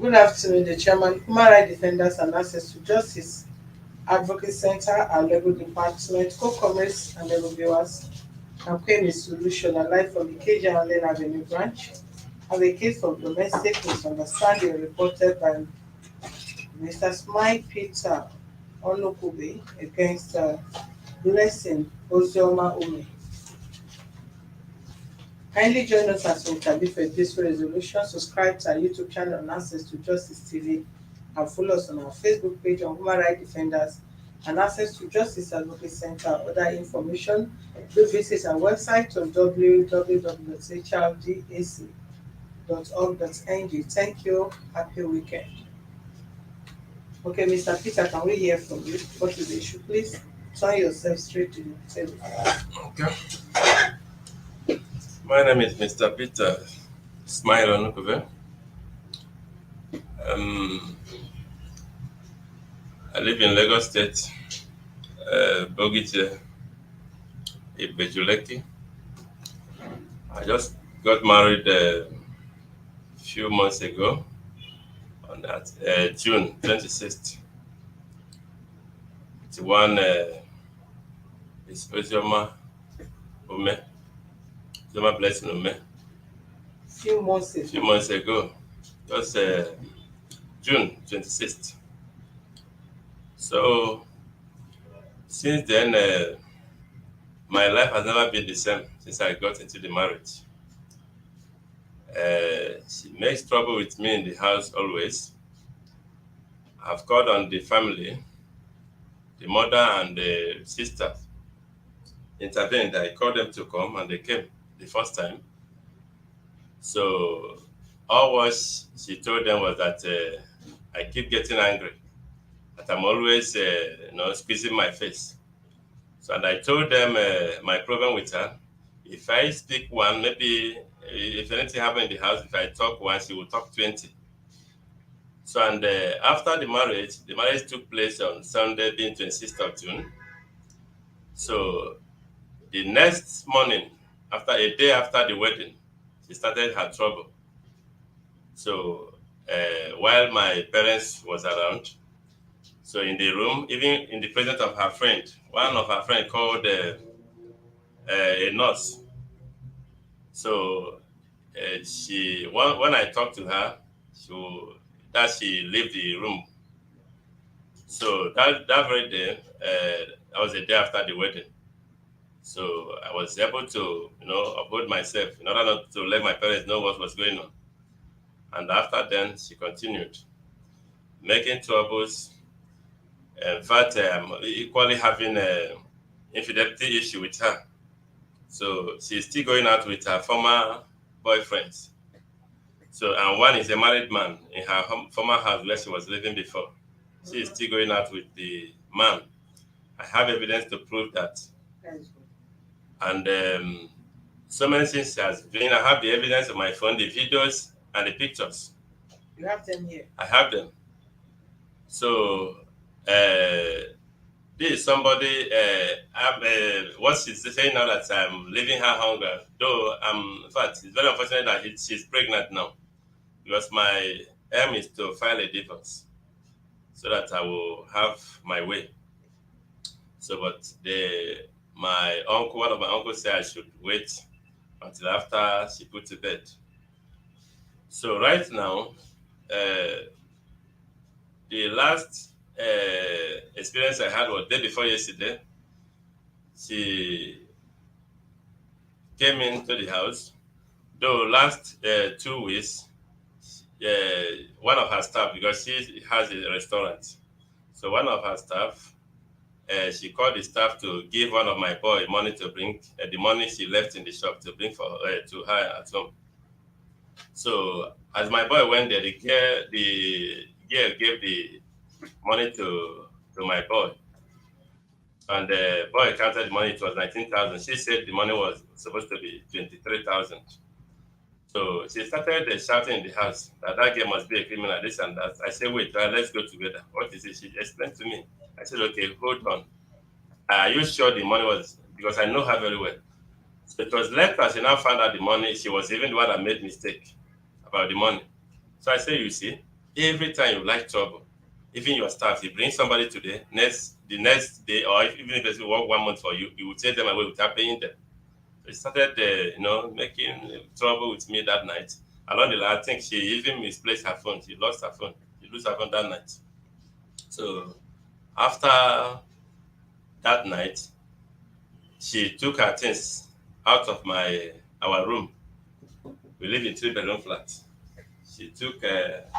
Good afternoon, the Chairman, Human Rights Defenders and Access to Justice Advocate Center, our legal department, co-comrades and legal viewers. I'm Kwame Solution, alive from the KJ Allen Avenue branch. Have a case of domestic misunderstanding reported by Mr. Smile Peter Onokube against Blessing Ozioma Ome. Kindly join us as we interview for this resolution. Subscribe to our YouTube channel on Access to Justice TV and follow us on our Facebook page on Human Rights Defenders and Access to Justice Advocate Center. Other information, do visit our website on www.hrdac.org.ng. Thank you. Happy weekend. Okay, Mr. Peter, can we hear from you? What is the issue? Please turn yourself straight to the table. Okay. My name is Mr. Peter Smile Onukube. I live in Lagos State, Bogite, Ibejuleki. I just got married a few months ago on that June 26th. It's one is Ozioma Ome, Ozioma Blessing Ome. Few months ago. Few months ago, just June 26th. So since then, my life has never been the same since I got into the marriage. She makes trouble with me in the house always. I've called on the family, the mother and the sister intervened. I called them to come and they came the first time. So all what she told them was that I keep getting angry, that I'm always squeezing my face. So and I told them my problem with her. If I speak one, maybe if anything happens in the house, if I talk one, she will talk 20. So and after the marriage took place on Sunday, being 26th of June. So the next morning, after a day after the wedding, she started her trouble. So while my parents was around, so in the room, even in the presence of her friend, one of her friend called a nurse. So when I talked to her, she left the room. So that very day, that was a day after the wedding. So I was able to, uphold myself in order not to let my parents know what was going on. And after then, she continued making troubles. In fact, I'm equally having an infidelity issue with her. So she's still going out with her former boyfriends. So, and one is a married man in her former house where she was living before. She is still going out with the man. I have evidence to prove that. And so many things has been. I have the evidence on my phone, the videos and the pictures. You have them here. I have them. So this is somebody. What she's saying now that I'm leaving her hunger. Though in fact, it's very unfortunate that she's pregnant now, because my aim is to file a divorce so that I will have my way. So, but one of my uncles said I should wait until after she put to bed. So right now, the last experience I had was day before yesterday. She came into the house. Though last 2 weeks, one of her staff, because she has a restaurant, so one of her staff, she called the staff to give one of my boy money to bring the money she left in the shop to bring to her at home. So as my boy went there, the girl gave the money to my boy, and the boy counted the money. It was 19,000. She said the money was supposed to be 23,000. So she started shouting in the house that girl must be a criminal, this and that. I said, wait, let's go together. What is it? She explained to me. I said, okay, hold on. Are you sure the money was, because I know her very well. So it was later she now found out the money. She was even the one that made mistake about the money. So I said, you see, every time you like trouble, even your staff, you bring somebody today, the next day, or even if they work 1 month for you, you will take them away without paying them. So he started, making trouble with me that night. Along the line, I think she even misplaced her phone. She lost her phone. She lost her phone that night. So after that night, she took her things out of my our room. We live in three-bedroom flat. She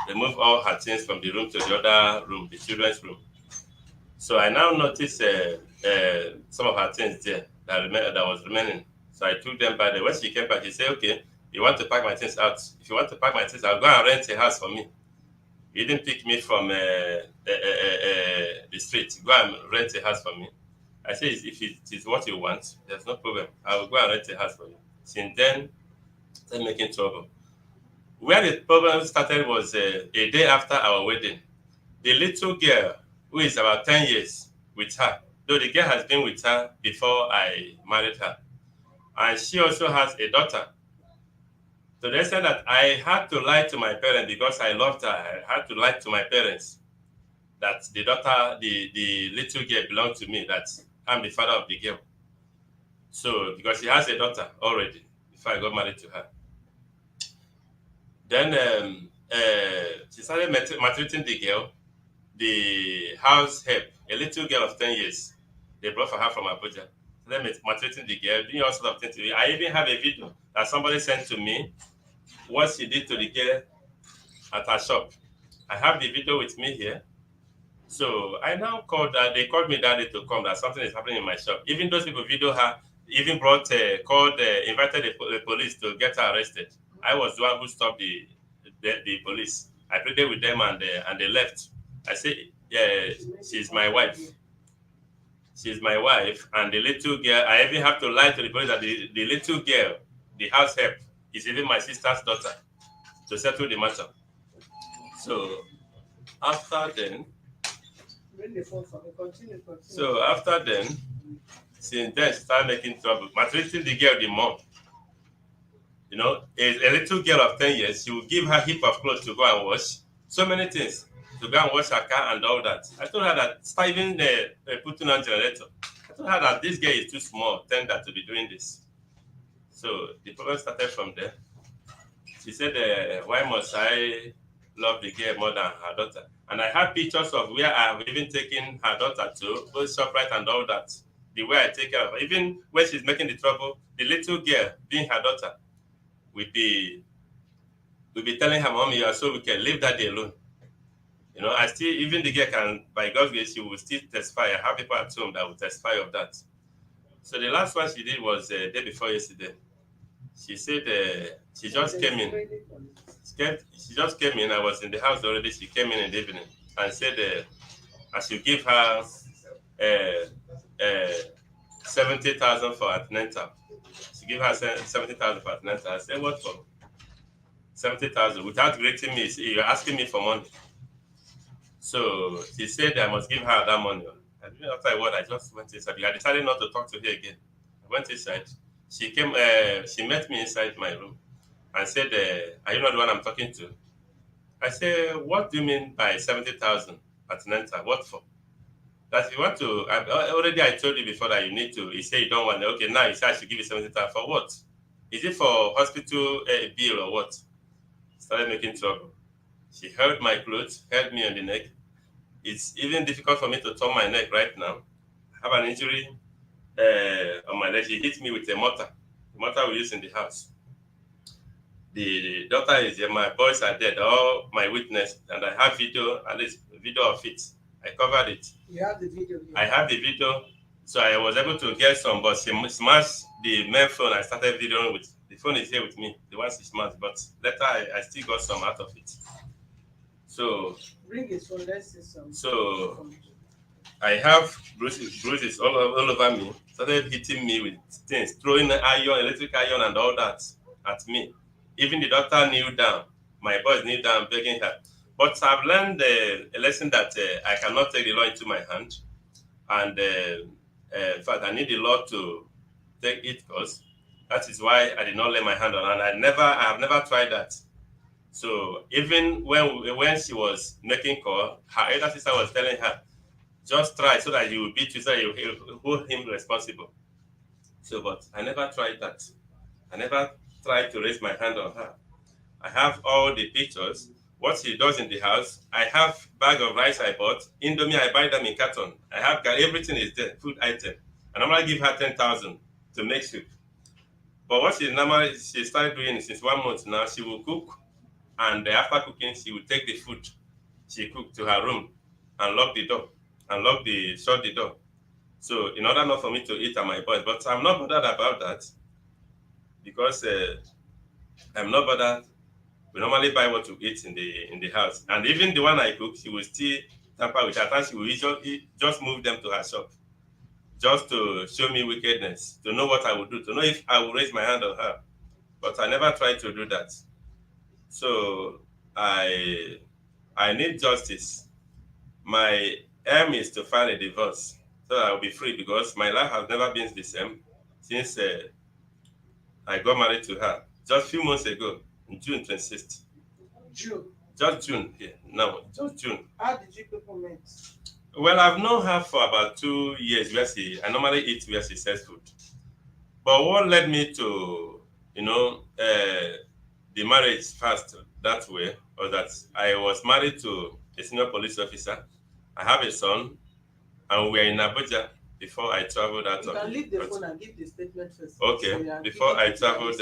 removed all her things from the room to the other room, the children's room. So I now noticed some of her things there that was remaining. So I took them back there. When she came back, she said, "Okay, you want to pack my things out? If you want to pack my things out, go and rent a house for me. You didn't pick me from the street. Go and rent a house for me." I said, "If it is what you want, there's no problem. I will go and rent a house for you." Since then, started making trouble. Where the problem started was a day after our wedding. The little girl, who is about 10 years with her, though the girl has been with her before I married her, and she also has a daughter. So they said that I had to lie to my parents because I loved her. I had to lie to my parents that the little girl belonged to me, that I'm the father of the girl. So, because she has a daughter already before I got married to her. Then she started maltreating the girl, the house help, a little girl of 10 years. They brought for her from Abuja. Then maltreating the girl, doing all sorts of things to me. I even have a video that somebody sent to me, what she did to the girl at her shop. I have the video with me here. So I now called that. They called me that day to come, that something is happening in my shop. Even those people video her, even invited the police to get her arrested. I was the one who stopped the police. I pleaded with them, and they left. I said, yeah, she's my wife. She's my wife, and the little girl, I even have to lie to the police that the little girl, the house help, is even my sister's daughter, to settle the matter. So after then, Bring the phone for me. Continue, continue. so after then, since then, she started making trouble, maltreating the girl the mom. A little girl of 10 years, she will give her heap of clothes to go and wash, so many things, to go and wash her car and all that. I told her that, start even putting on generator. I told her that this girl is too small, tender to be doing this. So the problem started from there. She said, why must I love the girl more than her daughter? And I have pictures of where I have even taken her daughter to, both ShopRite and all that. The way I take care of her. Even when she's making the trouble, the little girl, being her daughter, will be telling her, "Mommy, you are so wicked, leave that day alone." I still, even the girl can, by God's grace, she will still testify. I have people at home that will testify of that. So the last one she did was day before yesterday. She said she just came in. She just came in. I was in the house already. She came in the evening and said I should give her uh, 70,000 for antenatal. She gave her 70,000 for antenatal. I said, "What for 70,000?" Without greeting me, you're asking me for money. So she said I must give her that money. And after a while, I just went inside. I decided not to talk to her again. I went inside. She came. She met me inside my room and said, "Are you not the one I'm talking to?" I said, "What do you mean by 70,000 antenatal? What for?" That if you want to, already I told you before that you need to. He said you don't want it. Okay, now you say I should give you 70,000 for what? Is it for hospital bill or what? Started making trouble. She held my clothes, held me on the neck. It's even difficult for me to turn my neck right now. I have an injury on my leg. She hit me with a mortar, the mortar we use in the house. The doctor is here. My boys are dead. All my witness, and I have video, at least video of it. I covered it. You have the video here. I have the video, so I was able to get some, but she smashed the main phone. I started videoing with the phone is here with me, the one she smashed, but later I still got some out of it. So Bring his phone. Let's see some. So I have bruises all over me. Started hitting me with things, throwing iron, electric iron, and all that at me. Even the doctor kneeled down. My boys kneeled down, begging help. But I've learned a lesson that I cannot take the law into my hand, and in fact, I need the law to take it course. That is why I did not lay my hand on, and I have never tried that. So even when she was making call, her elder sister was telling her, just try so that you will beat you, so that you hold him responsible. So, but I never tried that. I never tried to raise my hand on her. I have all the pictures, what she does in the house. I have bag of rice I bought, Indomie I buy them in carton. I have everything is there, food item. And I'm gonna give her 10,000 to make soup. But what she started doing since 1 month now, she will cook, and after cooking, she will take the food she cooked to her room and lock the door and shut the door. So in order not for me to eat at my boys, but I'm not bothered about that because I'm not bothered. We normally buy what to eat in the house, and even the one I cook, she will still tamper with. At times, she will usually just move them to her shop, just to show me wickedness, to know what I will do, to know if I will raise my hand on her. But I never tried to do that. So I I need justice. My aim is to file a divorce so that I'll be free because my life has never been the same since I got married to her just a few months ago, in June 26th. June. Just June, yeah, no, just June. How did you people meet? Well, I've known her for about 2 years I normally eat where she sells food. But what led me to, the marriage first that way was that I was married to a senior police officer. I have a son, and we are in Abuja before I traveled out You of can the leave the country. phone and give the statement first. So Okay, you are before giving I people an traveled,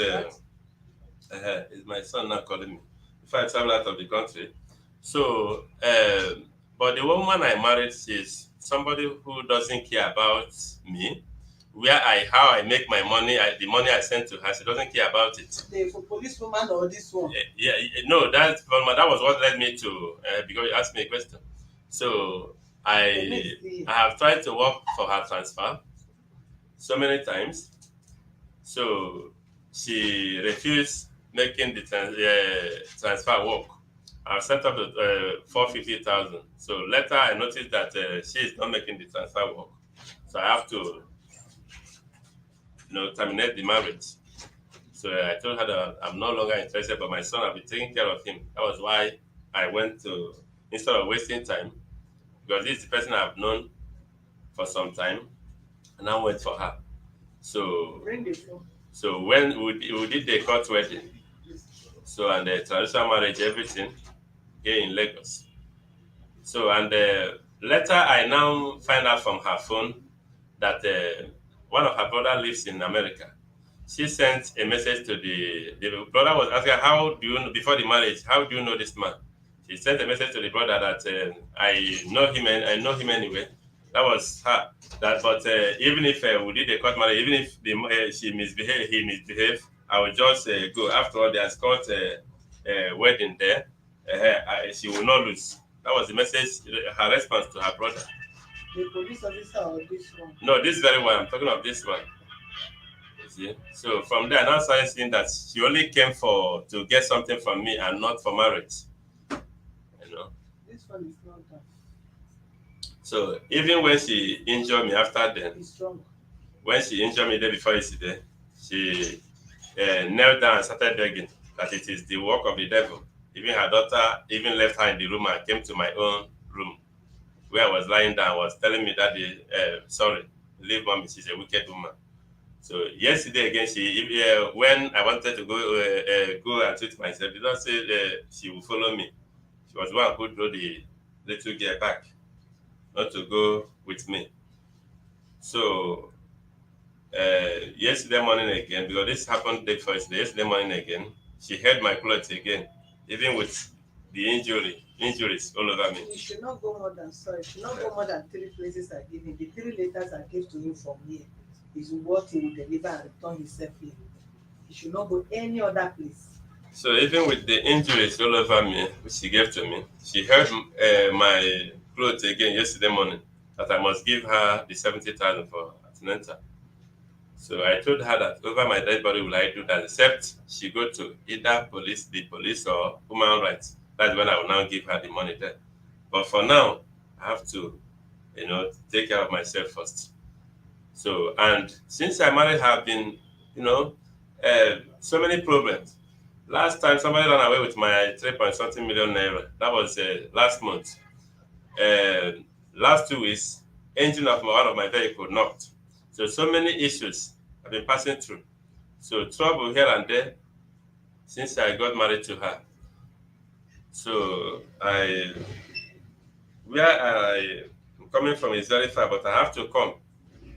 extract. is my son now calling me? Before I traveled out of the country. So, but the woman I married, she's somebody who doesn't care about me, how I make my money, the money I send to her, she doesn't care about it. The police woman or this one? Yeah, no, that was what led me to because you asked me a question. So Let I me see. I have tried to work for her transfer so many times. So she refused making the transfer work. I've set up the 450,000. So later I noticed that she is not making the transfer work. So I have to terminate the marriage. So I told her that I'm no longer interested, but my son, I'll be taking care of him. That was why I went to, instead of wasting time, because this is the person I've known for some time, and I went for her. So, Bring the phone. so when we did the court wedding, so and the traditional marriage, everything here in Lagos. So and later I now find out from her phone that one of her brother lives in America. She sent a message to the brother was asking her, how do you know, before the marriage, how do you know this man? She sent a message to the brother that I know him and I know him anyway. That was her. That but even if we did a court marriage, even if she misbehaved, he misbehaved, I will just go. After all, there's court wedding there. She will not lose. That was the message. Her response to her brother. The police officer or this one? No, this very one. I'm talking of this one. You see? So from there, I now started seeing that she only came for to get something from me and not for marriage. You know. This one is not that. So even when she injured me after then, It's strong. when she injured me the day before yesterday, she knelt down and started begging that it is the work of the devil. Even her daughter even left her in the room and came to my own room where I was lying down, was telling me that sorry, leave mommy, she's a wicked woman. So yesterday again, when I wanted to go and treat myself, did not say she will follow me. She was the one who drove the little girl back, not to go with me. So yesterday morning again, because this happened day first, yesterday morning again, she held my clothes again, even with the injuries all over me. You should not go more than sorry. You should not go more than 3 places I give him. The 3 letters I gave to him from here is what he will deliver and return himself here. He should not go any other place. So even with the injuries all over me, which she gave to me, she held my clothes again yesterday morning that I must give her the 70,000 for antenatal. So I told her that over my dead body will I do that, except she go to either the police or human rights. That's when I will now give her the money there. But for now, I have to, take care of myself first. So and since I married her, I've been, so many problems. Last time somebody ran away with my 3 point something million naira. That was last month. Uh, Last 2 weeks, engine of one of my vehicle knocked. So many issues I've been passing through. So trouble here and there since I got married to her. So where I'm coming from is very far, but I have to come.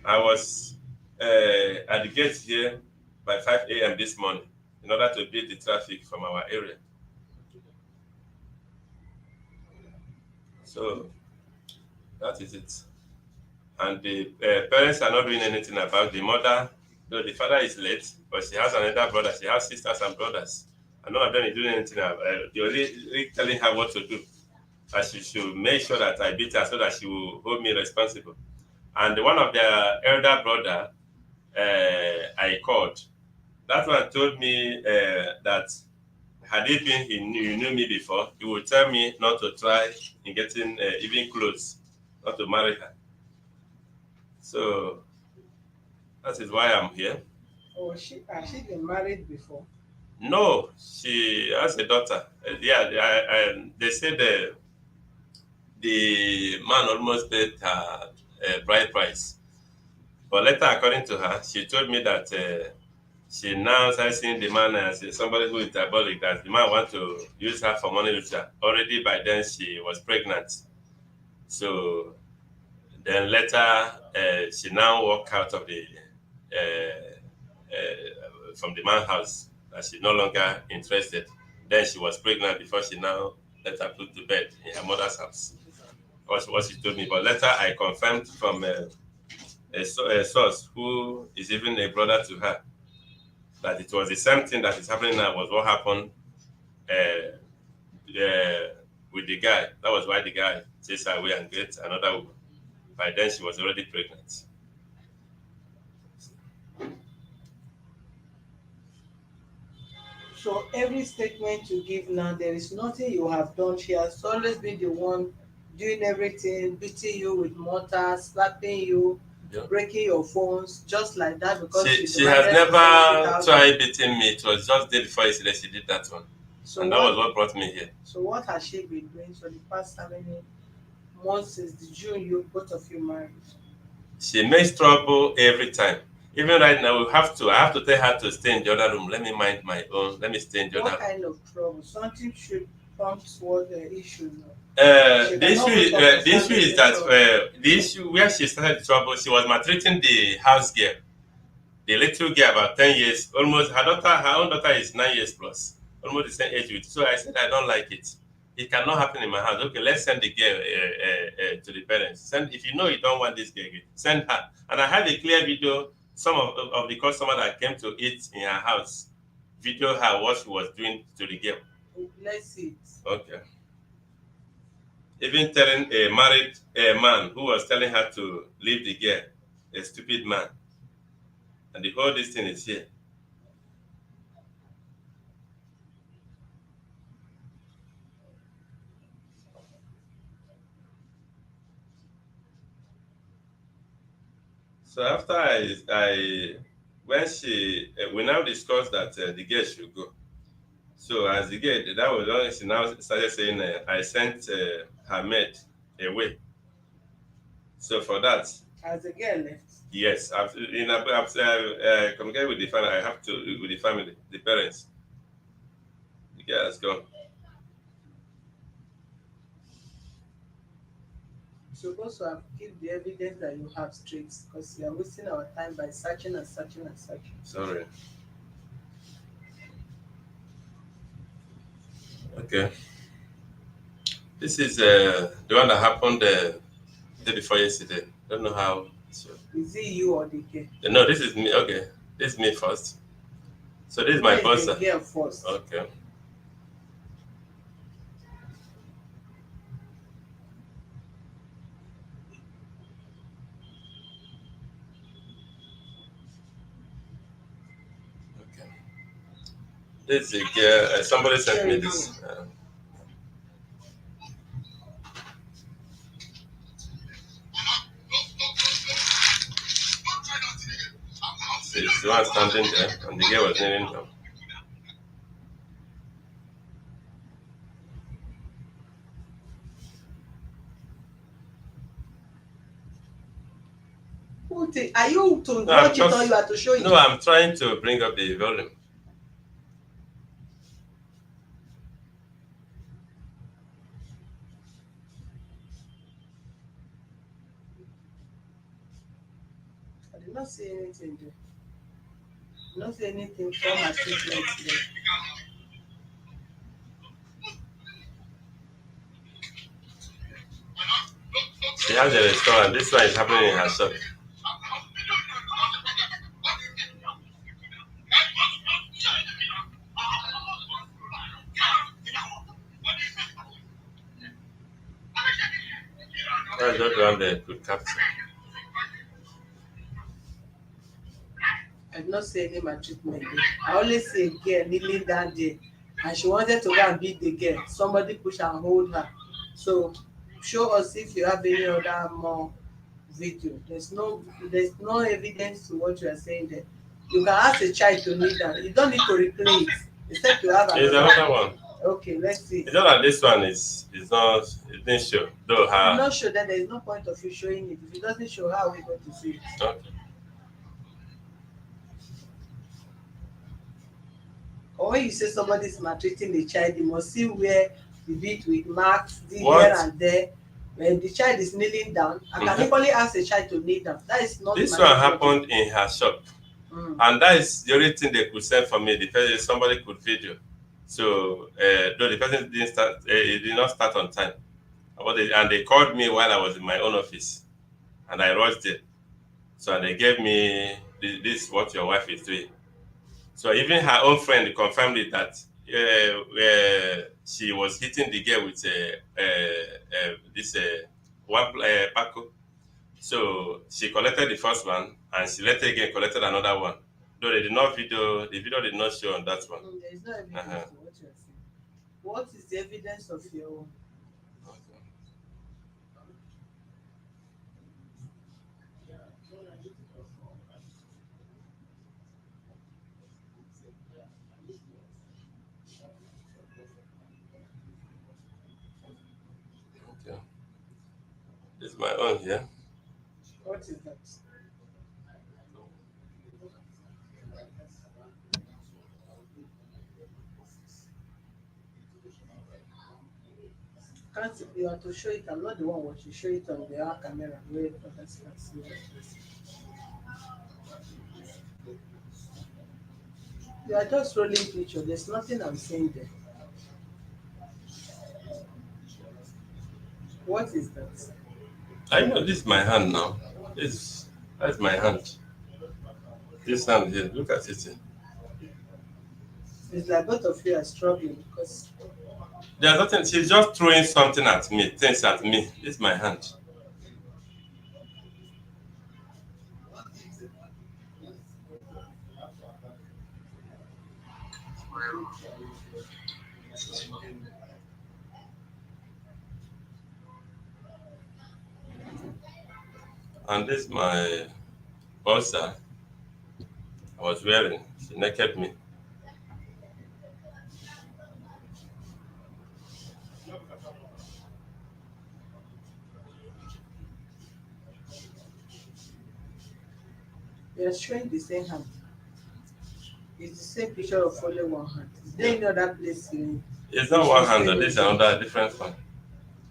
I was at the gate here by 5 a.m. this morning in order to beat the traffic from our area. So that is it. And the parents are not doing anything about the mother. Though the father is late, but she has another brother. She has sisters and brothers, and none of them is doing anything. They're only telling her what to do, and she should make sure that I beat her so that she will hold me responsible. And one of their elder brother, I called. That one told me that had it been he knew me before, he would tell me not to try in getting even close, not to marry her. So that is why I'm here. Or she has she been married before? No, she has a daughter. Yeah, they said the man almost paid her bride price. But later, according to her, she told me that she now started seeing the man as somebody who is diabolic, that the man want to use her for money ritual. Already by then, she was pregnant. So then later, she now walked out of the from the man's house that she's no longer interested. Then she was pregnant before she now let her put to bed in her mother's house. That's what she told me. But later I confirmed from a source who is even a brother to her that it was the same thing that is happening now was what happened uh, with the guy. That was why the guy chased her away and get another woman. By then she was already pregnant. So every statement you give now, there is nothing you have done. She has always been the one doing everything, beating you with mortar, slapping you, Yeah. breaking your phones, just like that because She she she has demanded the never 70,000. tried beating me. It was just day before yesterday she did that one. So And that was what what brought me here. so what has she been doing for the past how many months since the June you both of you married? She makes trouble every time. Even right now, I have to tell her to stay in the other room. Let me mind my own. Let me stay in the What other room. kind of trouble? Something should prompt what the issue now. She The issue, cannot wake up and the start issue is making that trouble. the issue where she started the trouble, she was maltreating the house girl, the little girl about 10 years. Almost her own daughter is 9 years plus, almost the same age with. So I said I don't like it. It cannot happen in my house. Okay, let's send the girl to the parents. Send if you know you don't want this girl, send her. And I have a clear video. Some of the customer that came to eat in her house, video her what she was doing to the girl. Let's see it. Okay. Even telling a married man who was telling her to leave the girl, a stupid man. And the whole this thing is here. So after when we now discussed that the girl should go. So as the girl, that was when she now started saying, I sent her maid away. So for that, As the girl left. yes, after communicated with the family, I have to with the family, the parents. The girl has gone. Supposed to have keep the evidence that you have straight because you are wasting our time by searching and searching and searching. Sorry. Okay. This is the one that happened day before yesterday. Don't know how. So, Is it you or the girl? no, this is me. Okay, this is me first. So this is my Where is the buzzer. girl first? Okay. Okay. This is a girl. Somebody sent Share me it this. here. It's the one standing there, and the girl was kneeling down. Are you to No, I'm watch it or you just are to show it? no. I'm trying to bring up the volume. I did not see anything there. I did not see anything from my treatment there. She has a restaurant. This one is happening in her shop. That's just the one they could capture. I did not see any maltreatment there. I only see a girl kneeling down there, and she wanted to go and beat the girl. Somebody push and hold her. So show us if you have any other more video. There's no evidence to what you are saying there. You can ask a child to kneel down. You don't need to replay it, except you have There's another another one. one. Okay, let's see. It's not that this one is not. It didn't show. Though If you her. not show that, there is no point of you showing it. If it doesn't show, how are we going to see it? Okay. Or when you say somebody is maltreating the child, you must see where the bit with marks, the What? here and there. When the child is kneeling down, I can equally ask a child to kneel down. That is not This one maltreatment. happened in her shop. Mm. And that is the only thing they could send for me. The person, somebody could video. So though the person didn't start, it did not start on time. And they called me while I was in my own office, and I rushed it. So they gave me this is what your wife is doing. So even her own friend confirmed it that she was hitting the girl with this one Paco. So she collected the first one, and she later again collected another one. Though they did not video, the video did not show on that one. There is no evidence Uh-huh. to what you are saying. What is the evidence of your own? Okay. This is my own here. What is that? Can't you have to show it? I'm not the one watching. Show it on the other camera where others can see what it is. You are just rolling picture. There's nothing I'm saying there. What is that? I know this is my hand now. That's my hand. This hand here, look at it. It's like both of you are struggling because There's nothing. She's just throwing something at me, things at me. This is my hand. And this is my ulcer I was wearing. She naked me. you are showing the same hand. It's the same picture of only one hand. Is there any other place you It's not one hand, though. This is another different one.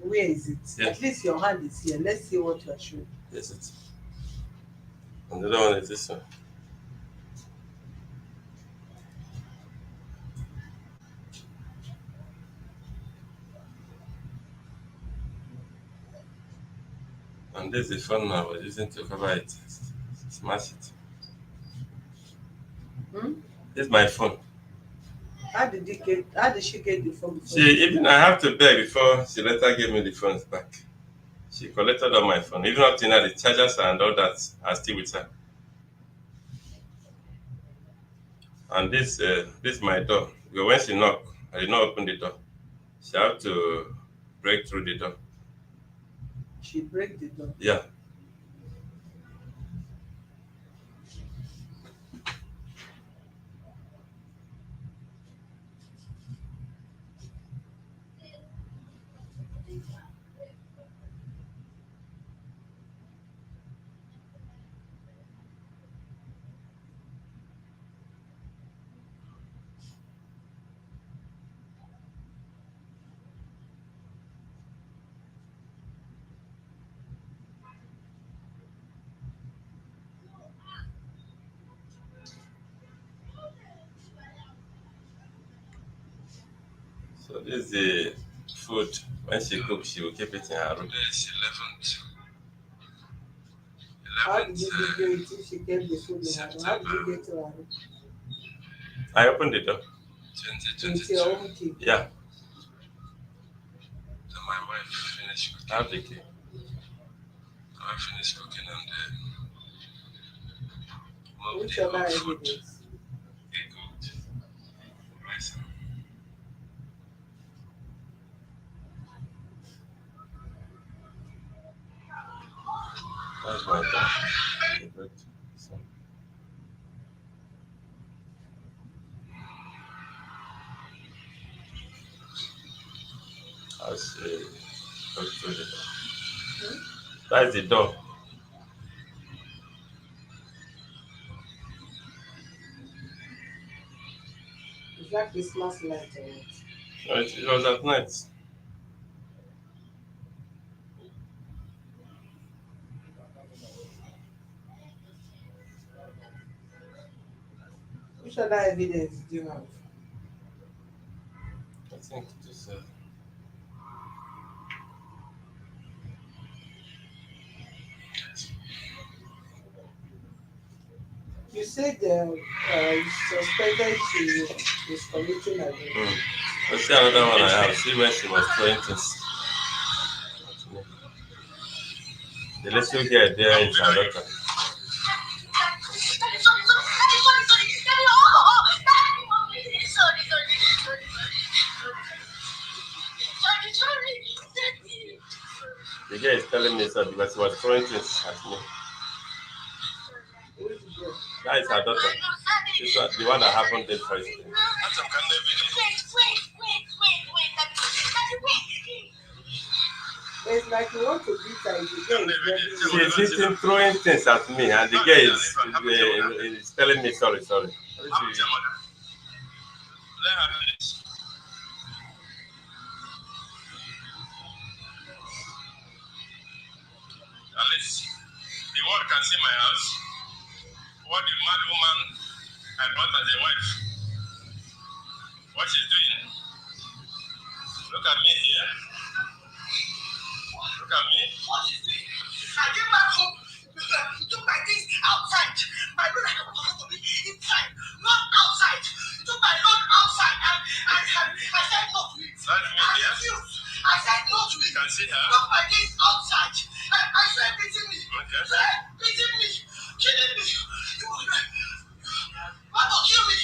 Where is it? Yeah. At least your hand is here. Let's see what you are showing. Yes, it's. And the other one is this one. And this is the phone I was using to cover it. Smash it. Hmm? This is my phone. How did she get the phone before? I have to beg before she later gave me the phones back. She collected all my phone. Even up to now, the chargers and all that are still with her. And this is my door. Because when she knocked, I did not open the door. She had to break through the door. She break the door. Yeah. So this is the food. When she cooks, she will keep it in her room. Today is 11th. How did you video it if she kept the food in her room? How did you get to her room? I opened the door. With your own key. Yeah. So my wife finished cooking. I have the key. My wife finished cooking and moved Which the other whole food. evidence? They cooked rice. That's my door. So, I'll say, go through the door. Hmm? That's the door. Is that Christmas light or what? No, it was at night. Which other evidence do you have? I think it is. You said you suspected she is committing adultery. Let's see another one I have. See when she was throwing things. The little girl there is her daughter. The girl is telling me so because she was throwing things at me. Who is there? That is her daughter. This one, the one that happened there first. It's like you want to beat her. The girl is very She's hitting, throwing things at me, and the girl is telling me sorry, sorry. At least the world can see my house. What the mad woman I brought as a wife, what she's doing. Look at me here. Look at me. What she's doing. I came back home. You took my things outside. My load I don't want to be inside, not outside. You took my load outside, and I said no to it. I refused. I said no to it. You can see her. Took my things outside. I said beating me. Okay. Said beating me, killing me. You want to kill me?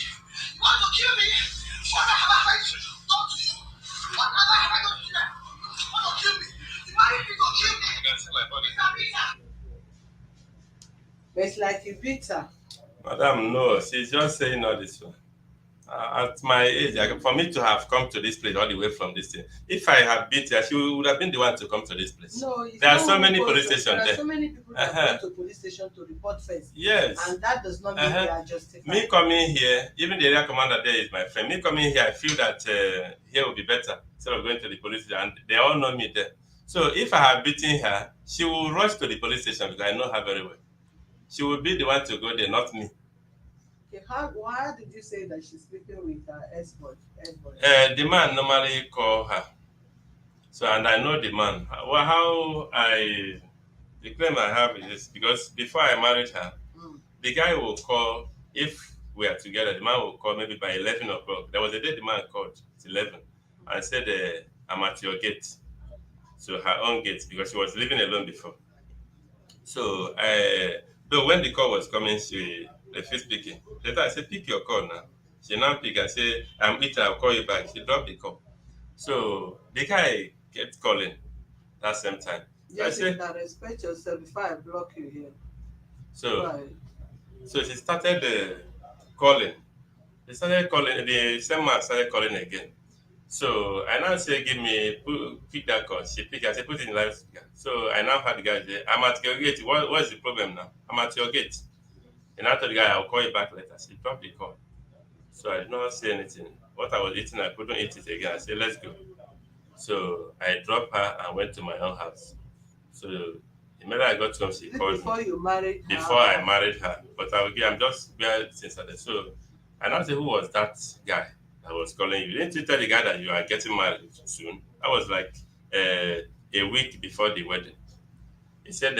You want to kill me? What have I done to you? What have I done to you? You want to kill me? You married me to kill me. You can see my body. But it's like you beat her. Madam, no, she's just saying all this one. At my age, for me to have come to this place all the way from this thing, if I had been there, she would have been the one to come to this place. No, it's there are not so many because police stations there are there. so many people that go to police station to report first. Yes. And that does not mean they are justified. Me coming here, even the area commander there is my friend. Me coming here, I feel that here will be better instead of going to the police station. And they all know me there. So if I had beaten her, she will rush to the police station because I know her very well. She will be the one to go there, not me. Okay, why did you say that she's sleeping with her ex-boy? The man normally call her. So, and I know the man. Well, the claim I have is because before I married her, the guy will call, if we are together, the man will call maybe by 11 o'clock. There was a day the man called, it's 11, and said, I'm at your gate. So her own gate, because she was living alone before. So, though when the call was coming, she refused speaking. Later I said, pick your call now. She now pick and say, I'm eating, I'll call you back. She dropped the call. So the guy kept calling that same time. Yes, you can respect yourself before I block you here. So she started calling. They started calling, the same man started calling again. So I now say, pick that call. She picked, I said, put it in live speaker. So I now had the guy say, I'm at your gate. What's the problem now? I'm at your gate. And I told the guy, I'll call you back later. She dropped the call. So I did not say anything. What I was eating, I couldn't eat it again. I said, let's go. So I dropped her and went to my own house. So immediately I got home, she called before me. You married her? Before I married her. But I'm just there since that. So I now say, who was that guy I was calling you. Didn't you tell the guy that you are getting married soon? I was like a week before the wedding. He said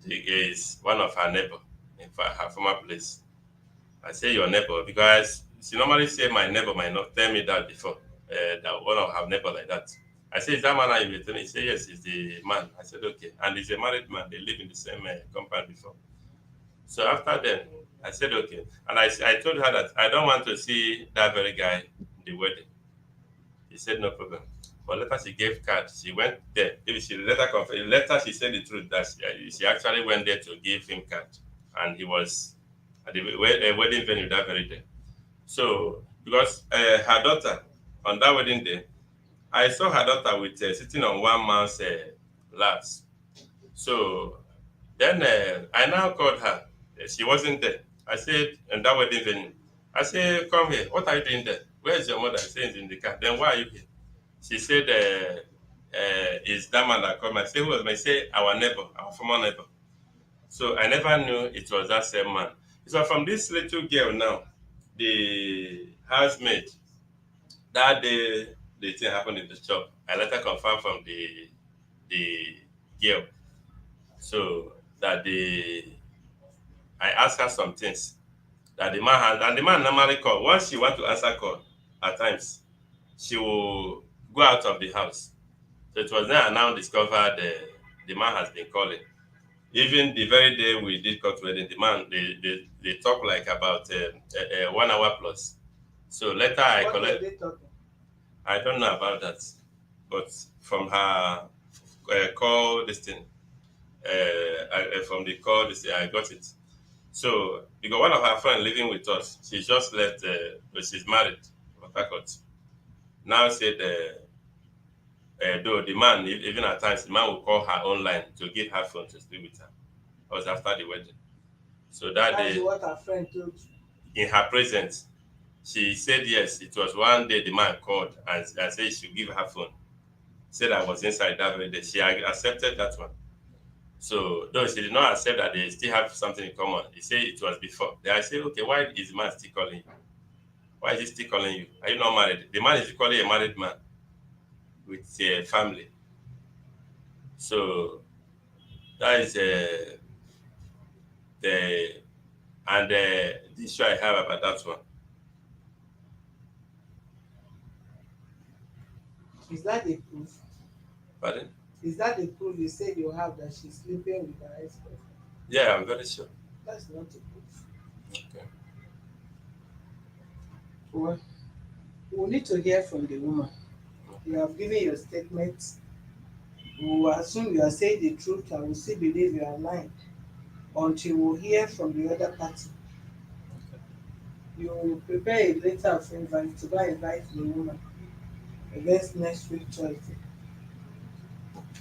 he is one of her neighbor in her former place. I say your neighbor because she normally say my neighbor might not tell me that before. That one of her neighbor like that. I say, is that man I with me? He said, yes, he's the man. I said, okay. And he's a married man. They live in the same compound before. So after then, I said, okay. And I told her that I don't want to see that very guy in the wedding. He said, no problem. But later she gave card. She went there. If she later she said the truth that she actually went there to give him card. And he was at the wedding venue that very day. So, because her daughter, on that wedding day, I saw her daughter with sitting on one man's laps. So then I now called her. She wasn't there. I said, in that wedding venue, I said, come here. What are you doing there? Where is your mother? I said, in the car. Then why are you here? She said, is that man that called me? I said, who was me? I said, our neighbor, our former neighbor. So I never knew it was that same man. So from this little girl now, the housemaid, that day the thing happened in the shop, I later confirmed from the girl. So that I asked her some things that the man has, and the man normally call. Once she want to answer call, at times she will go out of the house. So it was then I now discovered the man has been calling. Even the very day we did court wedding, the man they talk like about 1 hour plus. So later I What were collect. they talking? I don't know about that, but from her call this thing, from the call this thing, I got it. So because one of her friends living with us, she just left, but she's married, Port Harcourt. Now said, though the man, even at times, the man will call her online to give her phone to speak with her. That was after the wedding. So that That's day, what her friend told you. in her presence, she said yes. It was one day the man called and said she should give her phone. Said I was inside that very day. She accepted that one. So though she did not accept that they still have something in common, he said it was before. Then I said, okay, why is the man still calling you? Why is he still calling you? Are you not married? The man is calling a married man with a family. So that is the the issue I have about that one. Is that the proof? Pardon? Is that the proof you said you have that she's sleeping with her ex-boyfriend? Yeah, I'm very sure. That's not the proof. Okay. Well, we need to hear from the woman. You have given your statement. We will assume you are saying the truth and we still believe you are lying until we hear from the other party. You will prepare a letter of invite to go invite the woman against next week Thursday.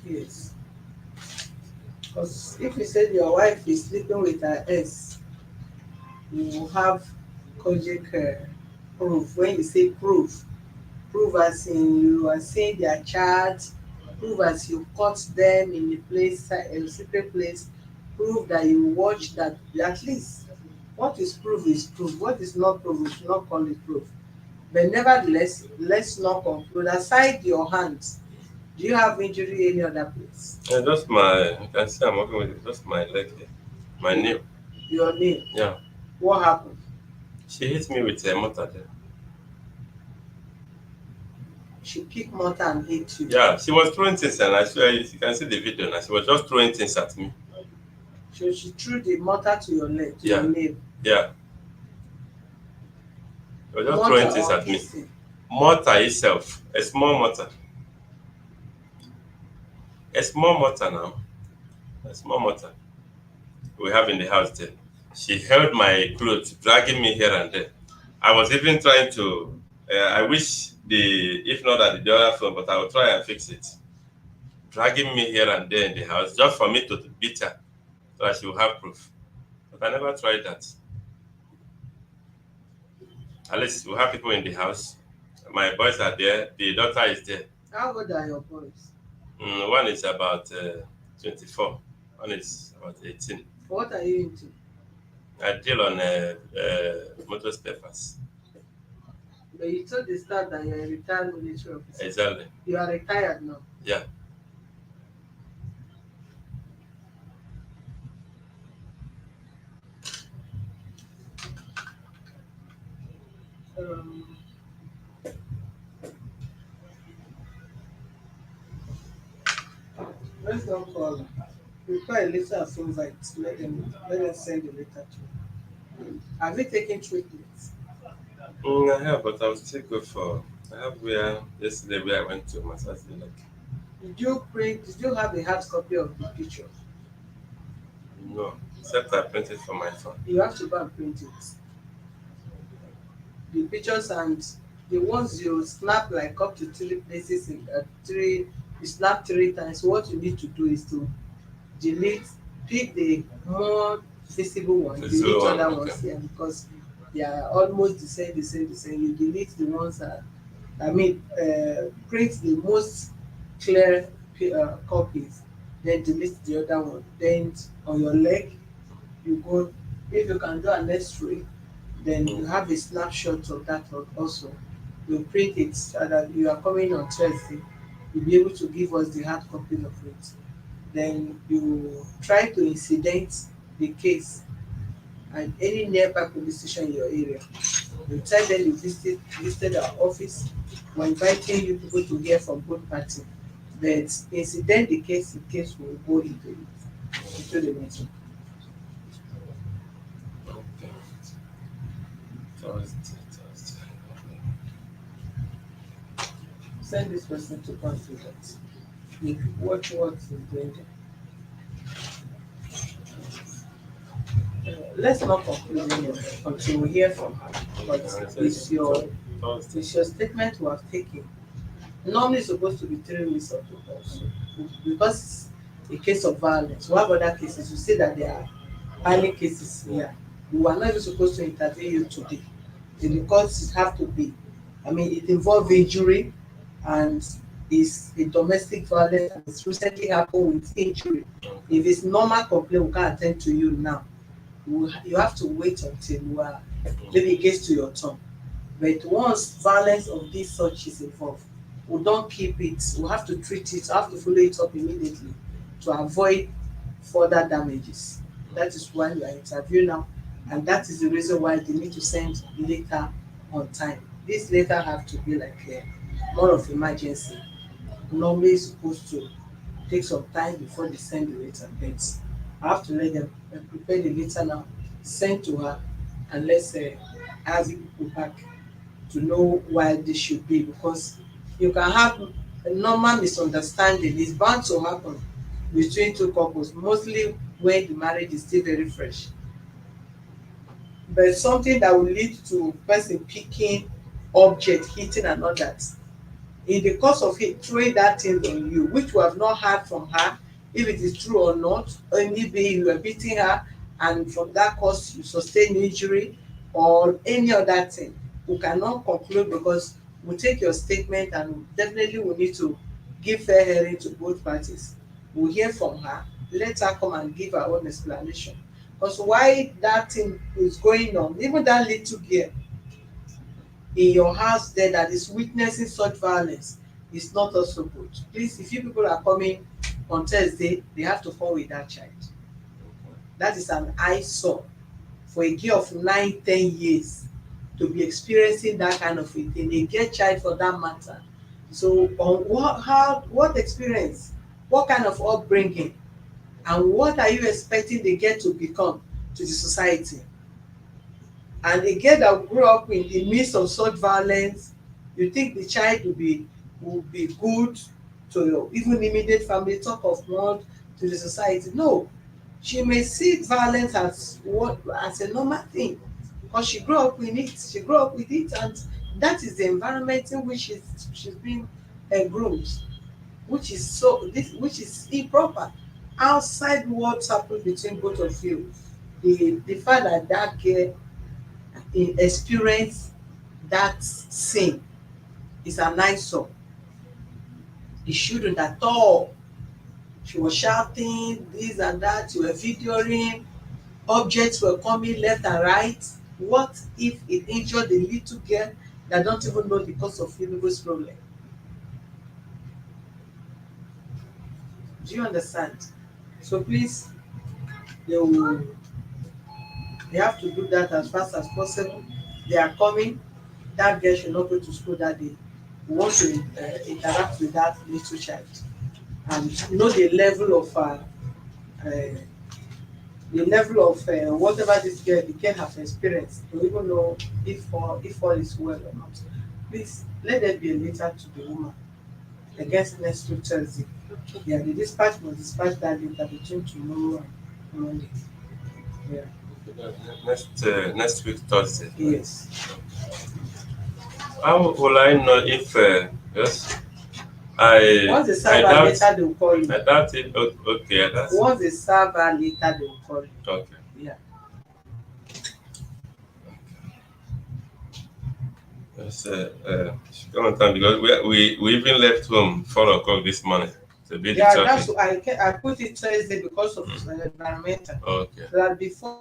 Yes. Because if you said your wife is sleeping with her ex, you will have cogent proof. When you say proof, proof as in you are seeing their chat, proof as you caught them in a place, a secret place, proof that you watch that at least what is proof is proof. What is not proof, we should not call it proof. But nevertheless, let's not conclude. Aside your hands, do you have injury any other place? Yeah, just my, you can see I'm working with it, just my leg here. My You, knee. your name. Yeah. What happened? She hit me with a motor there. She picked mortar and hit you. Yeah, she was throwing things and I swear you can see the video now. She was just throwing things at me. So she threw the mortar to your leg, to Yeah. your nail. Yeah. She was just Mortar throwing things or at me. kissing. Mortar itself, a small mortar. A small mortar now. A small mortar we have in the house there. She held my clothes, dragging me here and there. I was even trying to. I wish if not at the other phone, but I will try and fix it. Dragging me here and there in the house just for me to beat her, so that she will have proof. But I never tried that. At least we have people in the house. My boys are there. The daughter is there. How old are your boys? One is about 24. One is about 18. What are you into? I deal on motor spare parts. But you told the staff that you're a retired military officer. Exactly. You are retired now. Yeah. Um, let's not call them. Prepare a letter of invite. Let them send the letter to you. Have you taken treatments? I have, but I'll still go for. I have where yesterday where I went to massage the leg. Did you have a hard copy of the picture? No, except I printed from my phone. You have to go and print it. The pictures and the ones you snap like up to three places in three, you snap three times. What you need to do is to delete, pick the more visible one, This is the delete one. other Okay. ones here because they are almost the same. You delete the ones that, print the most clear copies, then delete the other one. Then on your leg, you go, if you can do an X-ray, then you have a snapshot of that one also. You print it so that you are coming on Thursday, you'll be able to give us the hard copy of it. Then you try to incident the case at any nearby police station in your area. You tell them you visited our office. We're inviting you people to hear from both parties. But incident the case, will go into the meeting. Okay. Thursday. Send this person to come do that. You watch what is doing there. Let's not conclude until we hear from her. But it's your Thursday. it's your statement we have taken. Normally it's supposed to be 3 weeks or 2 months. Because it's a case of violence. We have other cases. You see that there are early cases here. We were not even supposed to interview you today. Because it have to be, it involves injury and is a domestic violence and it's recently happened with injury. If it's normal complaint, we can't attend to you now. You have to wait until you are, maybe it gets to your turn. But once violence of this such is involved, we don't keep it. We have to treat it, have to follow it up immediately to avoid further damages. That is why we are interviewing now, and that is the reason why they need to send letter on time. This letter have to be like more of emergency. Normally it's supposed to take some time before they send the letter, but I have to let them prepare the letter now, send to her, and let's ask the people back to know why this should be, because you can have a normal misunderstanding. It's bound to happen between two couples, mostly when the marriage is still very fresh. But something that will lead to person picking object, hitting and all that, in the course of it throwing that thing on you, which we have not heard from her if it is true or not, or maybe you were beating her and from that cause you sustain injury or any other thing, we cannot conclude because we take your statement and definitely we need to give fair hearing to both parties. We hear from her, let her come and give her own explanation, because why that thing is going on, even that little girl in your house there that is witnessing such violence, is not also good. Please, if you people are coming on Thursday, they have to come with that child. That is an eyesore for a girl of 9, 10 years to be experiencing that kind of a thing, a girl child for that matter. So on what experience, what kind of upbringing, and what are you expecting the girl to become to the society? And a girl that grew up in the midst of such violence, you think the child will be good to your even immediate family, talk of one to the society? No, she may see violence as a normal thing because she grew up in it, she grew up with it, and that is the environment in which she's been groomed, which is improper. Outside what happened between both of you, the fact that that girl experience that sin is an eyesore. It shouldn't at all. She was shouting this and that, you were videoing, objects were coming left and right. What if it injured the little girl that don't even know the cause of Enugu's problem. Do you understand? So please, they will, they have to do that as fast as possible. They are coming. That girl should not go to school that day. We want to interact with that little child and know the level of whatever this girl the girl has experienced to even know if all is well or not. Please let there be a letter to the woman against next week Thursday. Yeah, the dispatch must dispatch that letter between tomorrow and Monday. Yeah. Next week Thursday. Yes. How will I know if yes? Once they I serve her doubt later, they will call you. I doubt it. Okay, that's Once they serve her later, they will call you. okay. Yeah. Yes, come on time because we even left home 4 o'clock this morning. It's a bit Yeah, traffic. that's why I put it Thursday because of environmental. Okay. So that before